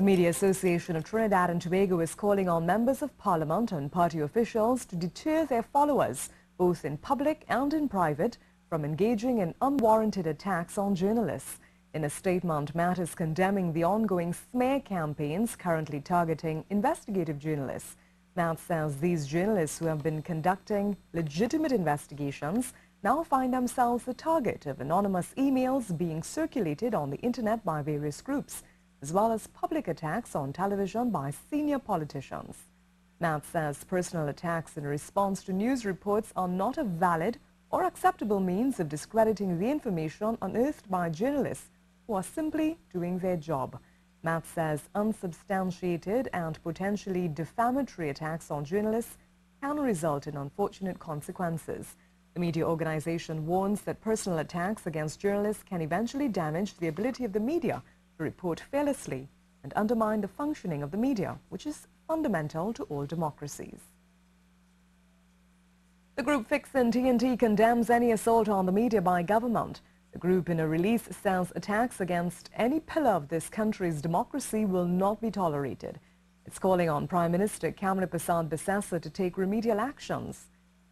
Media Association of Trinidad and Tobago is calling on members of parliament and party officials to deter their followers, both in public and in private, from engaging in unwarranted attacks on journalists. In a statement, MAT is condemning the ongoing smear campaigns currently targeting investigative journalists. MAT says these journalists who have been conducting legitimate investigations now find themselves the target of anonymous emails being circulated on the internet by various groups, as well as public attacks on television by senior politicians. MAT says personal attacks in response to news reports are not a valid or acceptable means of discrediting the information unearthed by journalists who are simply doing their job. MAT says unsubstantiated and potentially defamatory attacks on journalists can result in unfortunate consequences. The media organization warns that personal attacks against journalists can eventually damage the ability of the media to report fearlessly and undermine the functioning of the media, which is fundamental to all democracies. The group Fixin TNT condemns any assault on the media by government. The group in a release says attacks against any pillar of this country's democracy will not be tolerated. It's calling on Prime Minister Kamla Persad-Bissessar to take remedial actions.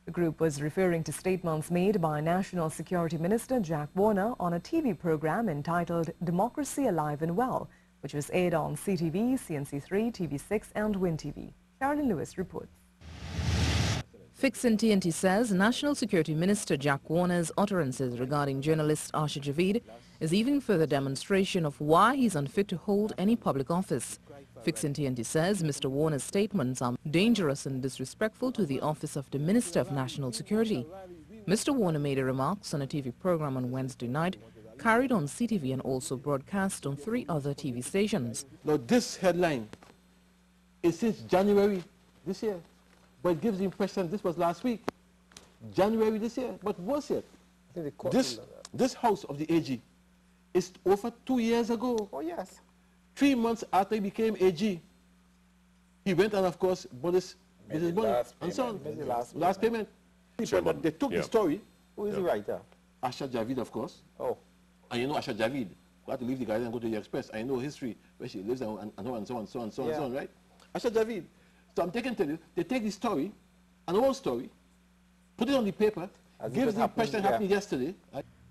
The group was referring to statements made by National Security Minister Jack Warner on a TV program entitled Democracy Alive and Well, which was aired on CTV, CNC3, TV6 and Win TV. Carolyn Lewis reports. Fixin TNT says National Security Minister Jack Warner's utterances regarding journalist Asha Javid is even further demonstration of why he's unfit to hold any public office. Fixin TNT says Mr. Warner's statements are dangerous and disrespectful to the office of the Minister of National Security. Mr. Warner made remarks on a TV program on Wednesday night, carried on CTV and also broadcast on 3 other TV stations. Now this headline is since January this year, but it gives the impression this was last week. January this year, but worse yet, this house of the AG is over 2 years ago. Oh yes. 3 months after he became AG, he went and of course bought his money and so on. Last payment. But they took the story. Who is the writer? Asha Javid, of course. Oh. And you know Asha Javid, who had to leave the garden and go to the Express. I know history, where she lives and so on, right? Asha Javid. So I'm taking to you, they take the story, an old story, put it on the paper, gives the impression happening yesterday.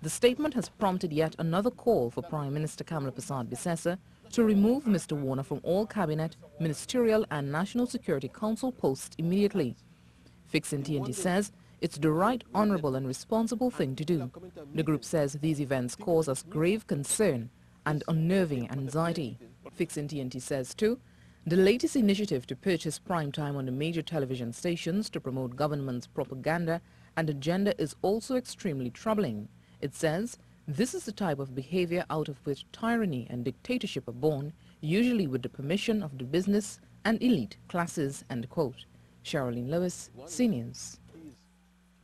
The statement has prompted yet another call for Prime Minister Kamla Persad-Bissessar to remove Mr. Warner from all cabinet, ministerial and National Security Council posts immediately. Fixin TNT says it's the right, honorable and responsible thing to do. The group says these events cause us grave concern and unnerving anxiety. Fixin TNT says too, the latest initiative to purchase prime time on the major television stations to promote government's propaganda and agenda is also extremely troubling. It says this is the type of behavior out of which tyranny and dictatorship are born, usually with the permission of the business and elite classes, end quote. Carolyn Lewis, CNews.